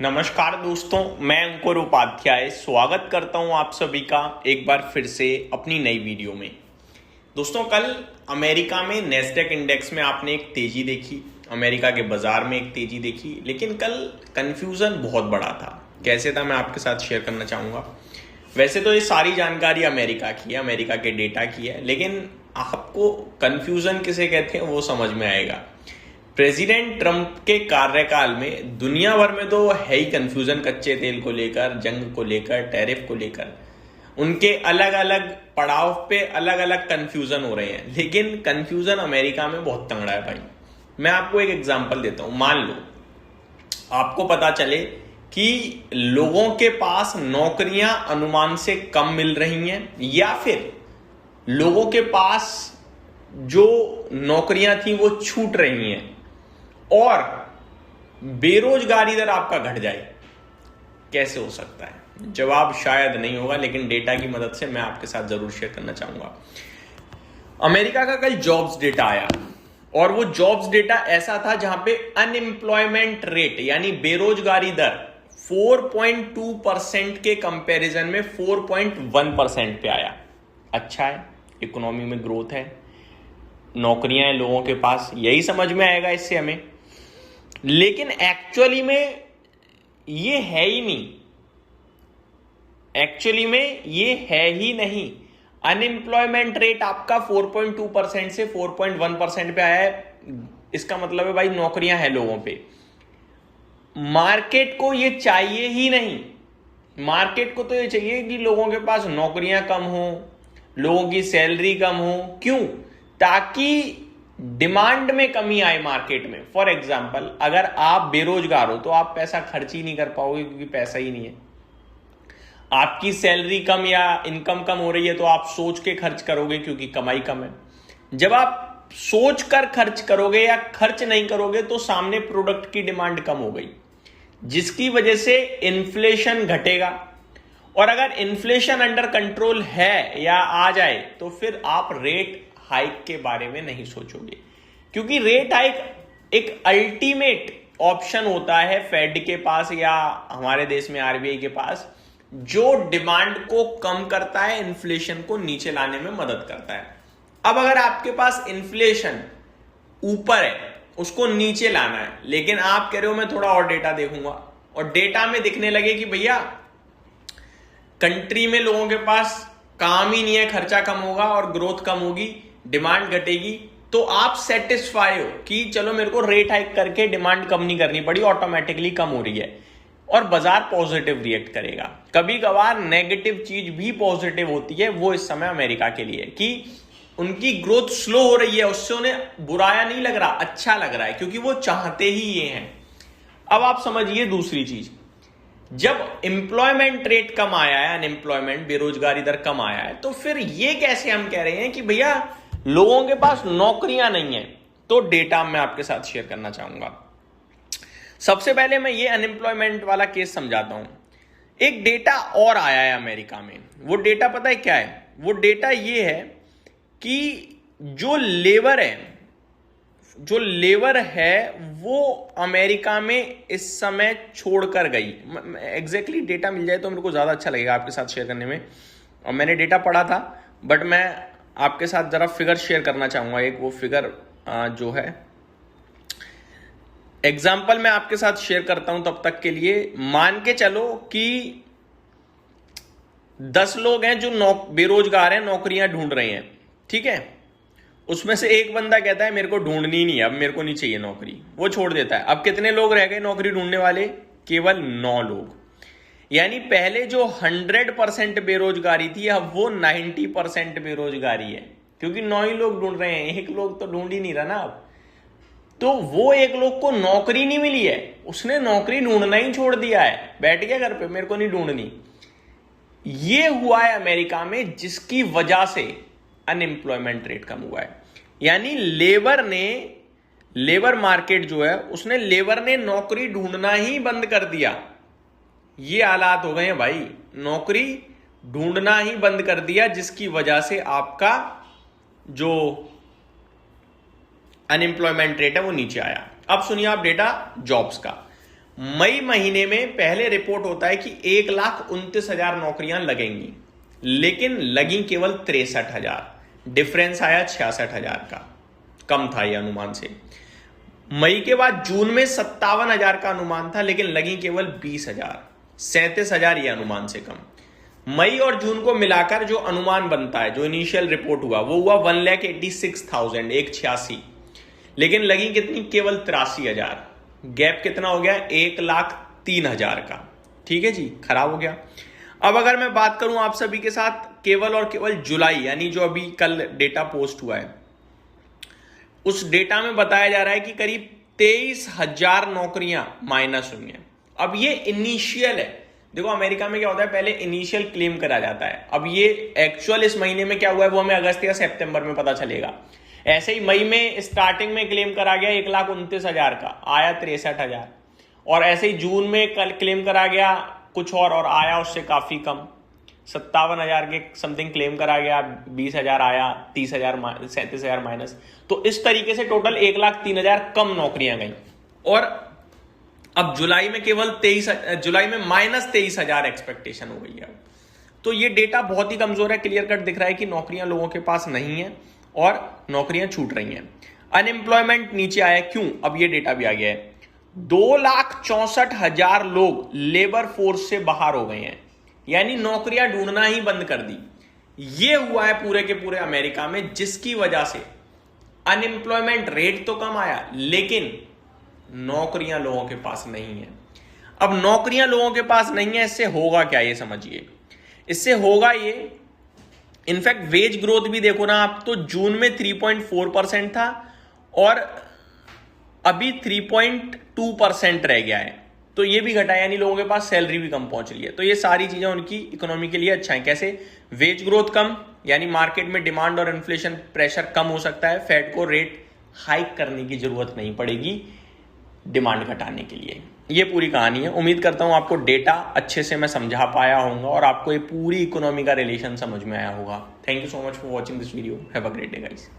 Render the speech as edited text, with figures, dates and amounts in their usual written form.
नमस्कार दोस्तों, मैं अंकुर उपाध्याय स्वागत करता हूं आप सभी का एक बार फिर से अपनी नई वीडियो में। दोस्तों, कल अमेरिका में नैस्डैक इंडेक्स में आपने एक तेजी देखी, अमेरिका के बाजार में एक तेजी देखी, लेकिन कल कंफ्यूजन बहुत बड़ा था। कैसे था मैं आपके साथ शेयर करना चाहूँगा। वैसे तो ये सारी जानकारी अमेरिका की है, अमेरिका के डेटा की है, लेकिन आपको कंफ्यूजन किसे कहते हैं वो समझ में आएगा। प्रेसिडेंट ट्रंप के कार्यकाल में दुनिया भर में तो है ही कंफ्यूजन, कच्चे तेल को लेकर, जंग को लेकर, टैरिफ को लेकर, उनके अलग अलग पड़ाव पे अलग अलग कंफ्यूजन हो रहे हैं। लेकिन कंफ्यूजन अमेरिका में बहुत तंगड़ा है भाई। मैं आपको एक एग्जांपल देता हूं। मान लो आपको पता चले कि लोगों के पास नौकरियां अनुमान से कम मिल रही हैं, या फिर लोगों के पास जो नौकरियां थी वो छूट रही हैं और बेरोजगारी दर आपका घट जाए। कैसे हो सकता है? जवाब शायद नहीं होगा, लेकिन डेटा की मदद से मैं आपके साथ जरूर शेयर करना चाहूंगा। अमेरिका का कल जॉब्स डेटा आया और वो जॉब्स डेटा ऐसा था जहां पे अनएम्प्लॉयमेंट रेट यानी बेरोजगारी दर 4.2% के कंपैरिजन में 4.1% पे आया। अच्छा है, इकोनॉमी में ग्रोथ है, नौकरियां हैं लोगों के पास, यही समझ में आएगा इससे हमें। लेकिन एक्चुअली में ये है ही नहीं, एक्चुअली में ये है ही नहीं। अनएम्प्लॉयमेंट रेट आपका 4.2% से 4.1% पे आया है। इसका मतलब है भाई नौकरियां हैं लोगों पे। मार्केट को ये चाहिए ही नहीं। मार्केट को तो ये चाहिए कि लोगों के पास नौकरियां कम हो, लोगों की सैलरी कम हो। क्यों? ताकि डिमांड में कमी आए मार्केट में। फॉर एग्जाम्पल, अगर आप बेरोजगार हो तो आप पैसा खर्च ही नहीं कर पाओगे क्योंकि पैसा ही नहीं है। आपकी सैलरी कम या इनकम कम हो रही है तो आप सोच के खर्च करोगे क्योंकि कमाई कम है। जब आप सोच कर खर्च करोगे या खर्च नहीं करोगे तो सामने प्रोडक्ट की डिमांड कम हो गई, जिसकी वजह से इन्फ्लेशन घटेगा। और अगर इन्फ्लेशन अंडर कंट्रोल है या आ जाए तो फिर आप रेट हाइक के बारे में नहीं सोचोगे, क्योंकि रेट हाइक एक अल्टीमेट ऑप्शन होता है फेड के पास या हमारे देश में आरबीआई के पास, जो डिमांड को कम करता है, इन्फ्लेशन को नीचे लाने में मदद करता है। अब अगर आपके पास इन्फ्लेशन ऊपर है, उसको नीचे लाना है, लेकिन आप कह रहे हो मैं थोड़ा और डेटा देखूंगा, और डेटा में दिखने लगे कि भैया कंट्री में लोगों के पास काम ही नहीं है, खर्चा कम होगा और ग्रोथ कम होगी, डिमांड घटेगी, तो आप सेटिस्फाई हो कि चलो मेरे को रेट हाइक करके डिमांड कम नहीं करनी पड़ी, ऑटोमेटिकली कम हो रही है, और बाजार पॉजिटिव रिएक्ट करेगा। कभी कभार नेगेटिव चीज भी पॉजिटिव होती है। वो इस समय अमेरिका के लिए कि उनकी ग्रोथ स्लो हो रही है, उससे उन्हें बुराया नहीं लग रहा, अच्छा लग रहा है, क्योंकि वो चाहते ही ये हैं। अब आप समझिए दूसरी चीज, जब एम्प्लॉयमेंट रेट कम आया है, अनएम्प्लॉयमेंट बेरोजगारी दर कम आया है, तो फिर ये कैसे हम कह रहे हैं कि भैया लोगों के पास नौकरियां नहीं है? तो डेटा मैं आपके साथ शेयर करना चाहूंगा। सबसे पहले मैं ये अनएम्प्लॉयमेंट वाला केस समझाता हूं। एक डेटा और आया है अमेरिका में। वो डेटा पता है क्या है? वो डेटा ये है कि जो लेबर है वो अमेरिका में इस समय छोड़कर गई। एग्जैक्टली डेटा मिल जाए तो मेरे को ज्यादा अच्छा लगेगा आपके साथ शेयर करने में। और मैंने डेटा पढ़ा था, बट मैं आपके साथ जरा फिगर शेयर करना चाहूंगा। एक वो फिगर जो है एग्जाम्पल मैं आपके साथ शेयर करता हूं तब तक के लिए। मान के चलो कि 10 लोग हैं जो बेरोजगार हैं, नौकरियां ढूंढ रहे हैं, ठीक है। उसमें से एक बंदा कहता है मेरे को ढूंढनी नहीं, अब मेरे को नहीं चाहिए नौकरी, वो छोड़ देता है। अब कितने लोग रह गए नौकरी ढूंढने वाले? केवल 9 लोग। यानी पहले जो 100% बेरोजगारी थी, अब वो 90% बेरोजगारी है, क्योंकि 9 ही लोग ढूंढ रहे हैं, एक लोग तो ढूंढ ही नहीं रहा ना। अब तो वो एक लोग को नौकरी नहीं मिली है, उसने नौकरी ढूंढना ही छोड़ दिया है, बैठ गया घर पे, मेरे को नहीं ढूंढनी। ये हुआ है अमेरिका में, जिसकी वजह से अनएम्प्लॉयमेंट रेट कम हुआ है। यानी लेबर मार्केट जो है, उसने लेबर ने नौकरी ढूंढना ही बंद कर दिया। ये हालात हो गए हैं भाई, नौकरी ढूंढना ही बंद कर दिया, जिसकी वजह से आपका जो अनएम्प्लॉयमेंट रेट है वो नीचे आया। अब सुनिए आप डेटा जॉब्स का। मई महीने में पहले रिपोर्ट होता है कि 1,29,000 नौकरियां लगेंगी, लेकिन लगी केवल 63,000। डिफरेंस आया 66,000 का, कम था यह अनुमान से। मई के बाद जून में 57,000 का अनुमान था, लेकिन लगी केवल 20,000, 37,000 यह अनुमान से कम। मई और जून को मिलाकर जो अनुमान बनता है, जो इनिशियल रिपोर्ट हुआ, वो हुआ 1,86,000, 186, लेकिन लगी कितनी? केवल 83,000। गैप कितना हो गया? 1,03,000 का। ठीक है जी, खराब हो गया। अब अगर मैं बात करूं आप सभी के साथ केवल और केवल जुलाई, यानी जो अभी कल डेटा पोस्ट हुआ है, उस डेटा में बताया जा रहा है कि करीब 23,000 नौकरियां माइनस हुई हैं। अब ये इनिशियल है। देखो अमेरिका में क्या होता है, पहले इनिशियल क्लेम करा जाता है। अब ये एक्चुअल इस महीने में क्या हुआ है वो हमें अगस्त या सितंबर में पता चलेगा। ऐसे ही मई में स्टार्टिंग में क्लेम करा गया 1,29,000 का, आया 63,000। और ऐसे ही जून में कल क्लेम करा गया कुछ और आया उससे काफी कम, 57,000 के समथिंग क्लेम करा गया, 20,000 आया, 30,000, 37,000 माइनस। तो इस तरीके से टोटल 1,03,000 कम नौकरियां गई। और अब जुलाई में केवल जुलाई में -23,000 एक्सपेक्टेशन हो गई है। तो ये डेटा बहुत ही कमजोर है, क्लियर कट दिख रहा है कि नौकरियां लोगों के पास नहीं है और नौकरियां छूट रही हैं। अनएम्प्लॉयमेंट नीचे आया, क्यों? अब ये डेटा भी आ गया है, 2,64,000 लोग लेबर फोर्स से बाहर हो गए हैं, यानी नौकरियां ढूंढना ही बंद कर दी। ये हुआ है पूरे के पूरे अमेरिका में, जिसकी वजह से अनएम्प्लॉयमेंट रेट तो कम आया, लेकिन नौकरियां लोगों के पास नहीं है। अब नौकरियां लोगों के पास नहीं है, इससे होगा क्या ये समझिए। इससे होगा ये, इनफैक्ट वेज ग्रोथ भी देखो ना आप, तो जून में 3.4% था और अभी 3.2% रह गया है। तो ये भी घटा, यानी लोगों के पास सैलरी भी कम पहुंच रही है। तो ये सारी चीजें उनकी इकोनॉमी के लिए अच्छा है। कैसे? वेज ग्रोथ कम, यानी मार्केट में डिमांड और इन्फ्लेशन प्रेशर कम हो सकता है, फेड को रेट हाइक करने की जरूरत नहीं पड़ेगी डिमांड घटाने के लिए। ये पूरी कहानी है। उम्मीद करता हूं आपको डेटा अच्छे से मैं समझा पाया होऊंगा और आपको ये पूरी इकोनॉमी का रिलेशन समझ में आया होगा। Thank you so much for watching this video. Have a great day guys.